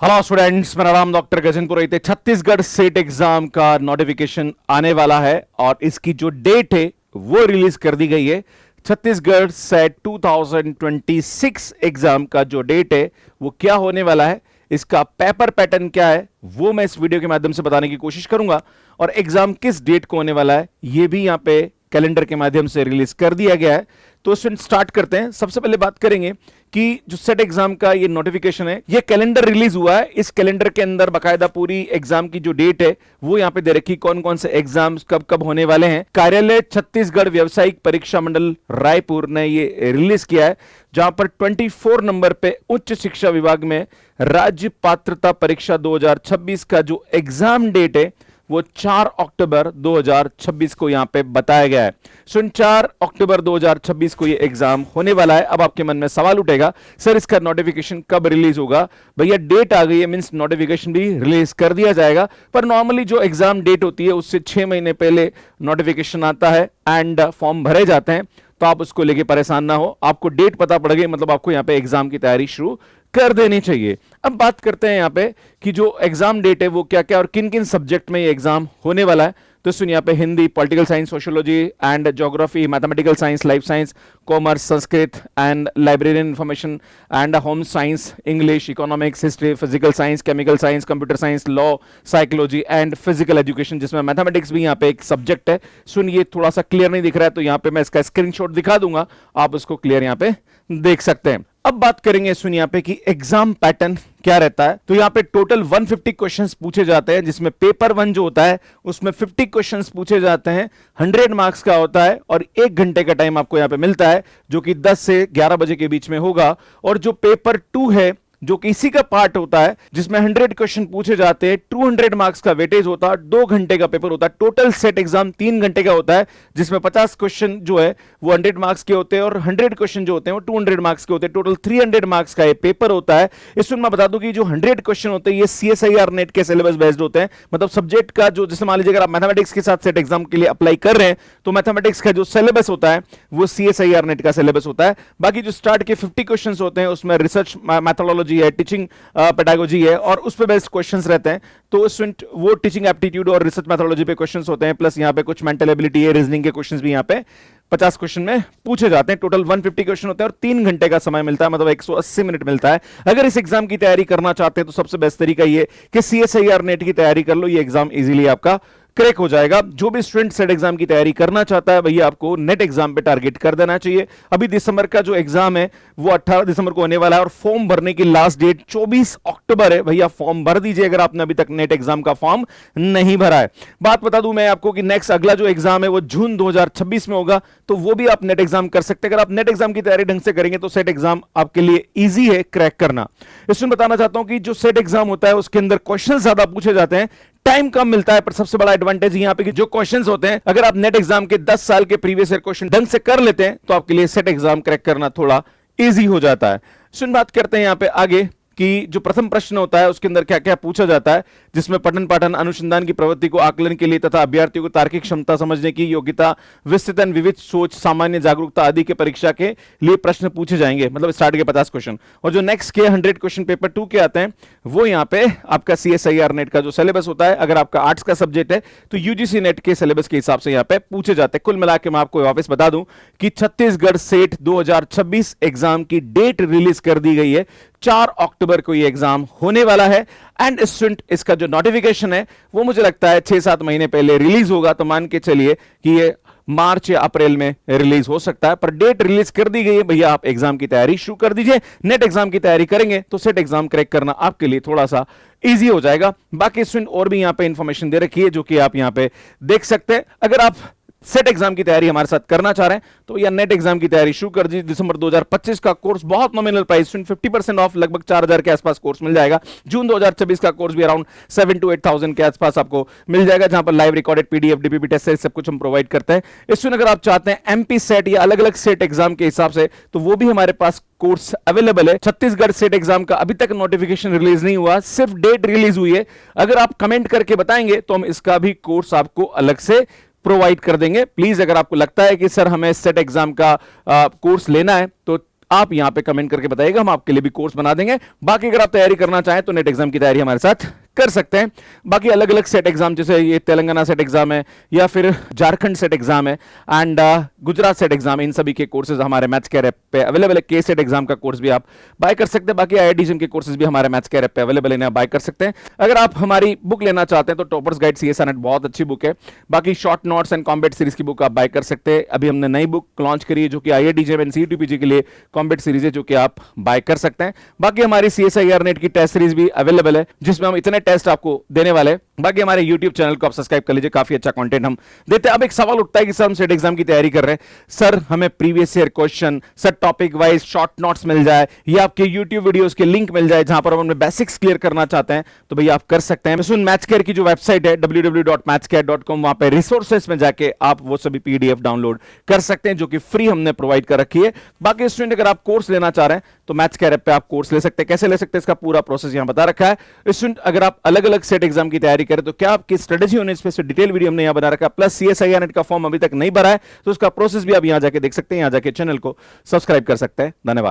Hello students, मेरा नाम doctor Gajendra पुरोहित। Chhattisgarh set exam का नोटिफिकेशन आने वाला है और इसकी जो डेट है वो रिलीज कर दी गई है। छत्तीसगढ़ सेट 2026 एग्जाम का जो डेट है वो क्या होने वाला है, इसका पेपर पैटर्न क्या है, वो मैं इस वीडियो के माध्यम से बताने की कोशिश करूंगा। और एग्जाम किस डेट को होने वाला है ये भी यहां पे कैलेंडर के माध्यम से रिलीज कर दिया गया है। तो स्टूडेंट स्टार्ट करते हैं। सबसे पहले बात करेंगे कि जो सेट एग्जाम का ये नोटिफिकेशन है, ये कैलेंडर रिलीज हुआ है। इस कैलेंडर के अंदर बकायदा पूरी एग्जाम की जो डेट है वो यहां पे दे रखी, कौन कौन से एग्जाम्स कब कब होने वाले हैं। कार्यालय छत्तीसगढ़ व्यावसायिक परीक्षा मंडल रायपुर ने ये रिलीज किया है, जहां पर 24 नंबर पे उच्च शिक्षा विभाग में राज्य पात्रता परीक्षा 2026 का जो एग्जाम डेट है वो 4 अक्टूबर 2026 को यहां पे बताया गया है। सो 4 अक्टूबर 2026 को ये एग्जाम होने वाला है। अब आपके मन में सवाल उठेगा, सर इसका नोटिफिकेशन कब रिलीज होगा? भैया डेट आ गई है, मींस नोटिफिकेशन भी रिलीज कर दिया जाएगा। पर नॉर्मली जो एग्जाम डेट होती है उससे 6 महीने पहले नोटिफिकेशन आता है एंड फॉर्म भरे जाते हैं। तो आप उसको लेके परेशान ना हो, आपको डेट पता पड़ गई मतलब आपको यहां पे एग्जाम की तैयारी शुरू कर देनी चाहिए। अब बात करते हैं यहां पे कि जो एग्जाम डेट है वो क्या क्या और किन किन सब्जेक्ट में ये एग्जाम होने वाला है। तो सुनिए, यहाँ पे Hindi, political science, sociology and geography, mathematical science, life science, commerce, Sanskrit and librarian information and home science, English, economics, history, physical science, chemical science, computer science, law, psychology and physical education, जिसमें mathematics भी यहाँ पे एक subject है। सुनिए, थोड़ा सा clear नहीं दिख रहा है तो यहाँ पे मैं इसका स्क्रीनशॉट दिखा दूंगा, आप उसको क्लियर यहाँ पे देख सकते हैं। अब बात करेंगे सुन यहाँ पे कि एग्जाम पैटर्न क्या रहता है। तो यहाँ पे टोटल 150 क्वेश्चंस पूछे जाते हैं, जिसमें पेपर 1 जो होता है उसमें 50 क्वेश्चंस पूछे जाते हैं, 100 मार्क्स का होता है और 1 घंटे का टाइम आपको यहाँ पे मिलता है, जो कि 10 से 11 बजे के बीच में होगा। और जो पेपर 2 है जो कि इसी का पार्ट होता है, जिसमें 100 क्वेश्चन पूछे जाते हैं, 200 मार्क्स का वेटेज होता है, 2 घंटे का पेपर होता है। टोटल सेट एग्जाम 3 घंटे का होता है, जिसमें 50 क्वेश्चन जो है वो 100 मार्क्स के होते हैं और 100 क्वेश्चन जो होते हैं वो 200 मार्क्स के होते हैं। टोटल 300 मार्क्स का ये पेपर होता है। इसमें मैं बता दूं कि जो 100 क्वेश्चन होते हैं ये CSIR नेट के सिलेबस बेस्ड होते हैं। मतलब सब्जेक्ट का जो, जैसे मान लीजिए अगर आप मैथमेटिक्स के साथ सेट एग्जाम के लिए अप्लाई कर रहे हैं तो मैथमेटिक्स का जो सिलेबस होता है वो CSIR नेट का सिलेबस होता है। बाकी जो स्टार्ट के 50 क्वेश्चन होते हैं उसमें रिसर्च मैथोलॉजी है, टीचिंग पेडागोजी है और उस पे बेस्ड क्वेश्चंस रहते हैं। तो स्टूडेंट वो टीचिंग एप्टीट्यूड और रिसर्च मेथोडोलॉजी पे क्वेश्चंस होते हैं, प्लस यहाँ पे कुछ मेंटल एबिलिटी है, रीजनिंग के क्वेश्चंस भी यहाँ पे 50 क्वेश्चन में पूछे जाते हैं। टोटल 150 क्वेश्चन होते हैं और 3 घंटे का समय मिलता है, मतलब 180 मिनट मिलता है। अगर इस एग्जाम की तैयारी करना चाहते हैं तो सबसे बेस्ट तरीका ये कि CSIR नेट की तैयारी कर लो, ये एग्जाम इजीली आपका क्रैक हो जाएगा। जो भी स्टूडेंट सेट एग्जाम की तैयारी करना चाहता है भैया आपको नेट एग्जाम पे टारगेट कर देना चाहिए। अभी दिसंबर का जो एग्जाम है वो 18 दिसंबर को होने वाला है और फॉर्म भरने की लास्ट डेट 24 अक्टूबर है। भैया फॉर्म भर दीजिए अगर आपने अभी तक नेट एग्जाम का फॉर्म नहीं भरा है। बात बता दूं मैं आपको कि नेक्स्ट अगला जो एग्जाम है वो जून 2026 में होगा, तो वो भी आप नेट एग्जाम कर सकते हैं। अगर आप नेट एग्जाम की तैयारी ढंग से करेंगे तो सेट एग्जाम आपके लिए ईजी है क्रैक करना। इसमें बताना चाहता हूं कि जो सेट एग्जाम होता है उसके अंदर क्वेश्चन ज्यादा पूछे जाते हैं, टाइम कम मिलता है, पर सबसे बड़ा एडवांटेज यहां पे कि जो क्वेश्चंस होते हैं अगर आप नेट एग्जाम के 10 साल के प्रीवियस ईयर क्वेश्चन ढंग से कर लेते हैं तो आपके लिए सेट एग्जाम क्रैक करना थोड़ा इजी हो जाता है। सुन, बात करते हैं यहां पे आगे कि जो प्रथम प्रश्न होता है उसके अंदर क्या क्या पूछा जाता है, जिसमें पठन पाठन अनुसंधान की प्रवृत्ति को आकलन के लिए तथा अभ्यर्थियों को तार्किक क्षमता समझने की योग्यता, विस्तृत एवं विविध सोच, सामान्य जागरूकता आदि के परीक्षा के लिए प्रश्न पूछे जाएंगे। मतलब स्टार्ट के 50 क्वेश्चन और जो नेक्स्ट के 100 क्वेश्चन पेपर 2 के आते हैं वो यहाँ पे आपका CSIR नेट का जो सिलेबस होता है, अगर आपका आर्ट्स का सब्जेक्ट है तो UGC नेट के सिलेबस के हिसाब से यहाँ पे पूछे जाते हैं। कुल मिलाकर मैं आपको वापस बता दूं कि छत्तीसगढ़ सेट 2026 एग्जाम की डेट रिलीज कर दी गई है, 4 अक्टूबर को ये एग्जाम होने वाला है। एंड स्टूडेंट इसका जो नोटिफिकेशन है वो मुझे लगता है 6-7 महीने पहले रिलीज होगा, तो मान के चलिए कि ये मार्च या अप्रैल में रिलीज हो सकता है, पर डेट रिलीज कर दी गई है। भैया आप एग्जाम की तैयारी शुरू कर दीजिए। नेट एग्जाम की तैयारी करेंगे तो सेट एग्जाम क्रैक करना आपके लिए थोड़ा सा इजी हो जाएगा। बाकी स्टूडेंट और भी यहां पे इंफॉर्मेशन दे रखी है जो कि आप यहां पे देख सकते हैं। अगर आप सेट एग्जाम की तैयारी हमारे साथ करना चाह रहे हैं तो या नेट एग्जाम की तैयारी शुरू कर दीजिए। दिसंबर 2025 का कोर्स बहुत नॉमिनल प्राइस 50% ऑफ, लगभग 4000 के आसपास कोर्स मिल जाएगा। जून 2026 का कोर्स भी अराउंड 7 to 8,000 के आसपास आपको मिल जाएगा, जहां पर live recorded PDF, DPP test सब कुछ हम प्रोवाइड करते हैं। इसमें अगर आप चाहते हैं MP सेट या अलग अलग सेट एग्जाम के हिसाब से तो वो भी हमारे पास कोर्स अवेलेबल है। छत्तीसगढ़ सेट एग्जाम का अभी तक नोटिफिकेशन रिलीज नहीं हुआ, सिर्फ डेट रिलीज हुई है। अगर आप कमेंट करके बताएंगे तो हम इसका भी कोर्स आपको अलग से प्रोवाइड कर देंगे। प्लीज अगर आपको लगता है कि सर हमें सेट एग्जाम का कोर्स लेना है तो आप यहां पे कमेंट करके बताइएगा, हम आपके लिए भी कोर्स बना देंगे। बाकी अगर आप तैयारी करना चाहें तो नेट एग्जाम की तैयारी हमारे साथ कर सकते हैं। बाकी अलग अलग सेट एग्जाम, जैसे ये तेलंगाना सेट एग्जाम है या फिर झारखंड सेट एग्जाम है एंड गुजरात सेट एग्जाम है, इन सभी के कोर्सेज हमारे मैथ्स के ऐप पे अवेलेबल है। के सेट एग्जाम का कोर्स भी आप बाय कर सकते हैं। बाकी आईआईटी के कोर्सेज भी हमारे मैथ्स के ऐप पे अवेलेबल है, बाय कर सकते हैं। अगर आप हमारी बुक लेना चाहते हैं तो टॉपर्स गाइड सीएसआई नेट बहुत अच्छी बुक है। बाकी short notes and combat series की बुक आप बाय कर सकते हैं। अभी हमने नई बुक लॉन्च करी है जो कि आईआईटी एंड सीईटी के लिए कॉम्बैट सीरीज है, जो कि आप बाय कर सकते हैं। बाकी हमारी सीएसआईआर नेट की टेस्ट सीरीज भी अवेलेबल है, जिसमें हम इतने टेस्ट आपको देने वाले। बाकी हमारे YouTube चैनल को आप सब्सक्राइब कर लीजिए, काफी अच्छा कंटेंट हम देते हैं। अब एक सवाल उठता है कि सर हम सेट एग्जाम की तैयारी कर रहे हैं, सर हमें previous year question, sir topic wise short notes मिल जाए या आपके YouTube वीडियोस के लिंक मिल जाए जहां पर हम अपने बेसिक्स क्लियर करना चाहते हैं, तो भैया आप कर सकते हैं। सुन मैथ्स केयर की जो वेबसाइट है www.mathscare.com, वहां पे रिसोर्सेज में जाके आप वो सभी पीडीएफ डाउनलोड कर सकते हैं जो कि फ्री हमने प्रोवाइड कर रखी है। बाकी स्टूडेंट अगर आप कोर्स लेना चाह रहे हैं तो मैथ्स केयर ऐप पे आप कोर्स ले सकते हैं। कैसे ले सकते हैं इसका पूरा प्रोसेस यहां बता रखा है। स्टूडेंट अगर आप अलग अलग सेट एग्जाम की तैयारी करें तो क्या आपकी स्ट्रेटेजी होने, इस पे डिटेल वीडियो हमने यहां बना रखा है। प्लस सीएसआईआर नेट का फॉर्म अभी तक नहीं भरा है तो उसका प्रोसेस भी आप यहां जाके देख सकते हैं। यहां जाके चैनल को सब्सक्राइब कर सकते हैं। धन्यवाद।